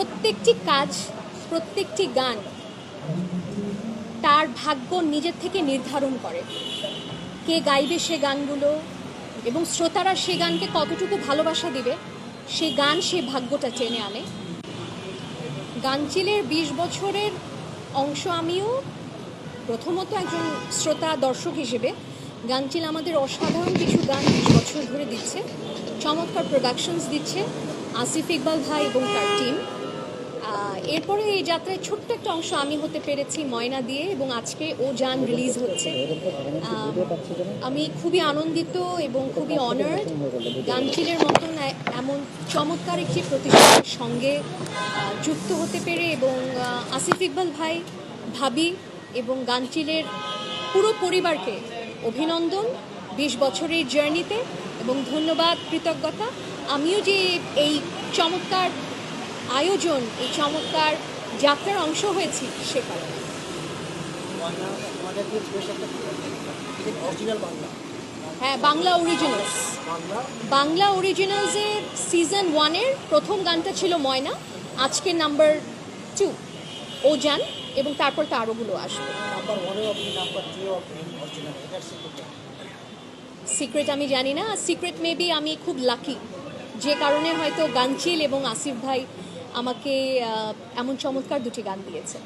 প্রত্যেকটি কাজ, প্রত্যেকটি গান তার ভাগ্য নিজের থেকে নির্ধারণ করে। কে গাইবে সে গানগুলো এবং শ্রোতারা সে গানকে কতটুকু ভালোবাসা দিবে, সে গান সে ভাগ্যটা টেনে আনে। গানচিলের 20 বছরের অংশ আমিও, প্রথমত একজন শ্রোতা দর্শক হিসেবে। গানচিল আমাদের অসাধারণ কিছু গান 20 বছর ধরে দিচ্ছে, চমৎকার প্রোডাকশনস দিচ্ছে আসিফ ইকবাল ভাই এবং তার টিম। এরপরে এই যাত্রায় ছোট্ট একটা অংশ আমি হতে পেরেছি ময়না দিয়ে, এবং আজকে ও জান রিলিজ হচ্ছে। আমি খুবই আনন্দিত এবং খুবই অনার্ড গানচিলের মতন এমন চমৎকার একটি প্রতিষ্ঠানের সঙ্গে যুক্ত হতে পেরে, এবং আসিফ ইকবাল ভাই, ভাবি এবং গানচিলের পুরো পরিবারকে অভিনন্দন 20 বছরের জার্নিতে, এবং ধন্যবাদ, কৃতজ্ঞতা। আমিও যে এই চমৎকার আয়োজন, এই চমৎকার যাত্রার অংশ হয়েছি সে কারণে। হ্যাঁ, বাংলা অরিজিনালস। বাংলা অরিজিনালসের সিজন 1-এর প্রথম গানটা ছিল ময়না, আজকে নাম্বার 2 ও জান, এবং তারপর তো আরোগুলো আসবে। সিক্রেট আমি জানি না, সিক্রেট মেবি আমি খুব লাকি, যে কারণে হয়তো গানচিল এবং আসিফ ভাই আমাকে এমন চমৎকার দুটি গান দিয়েছে।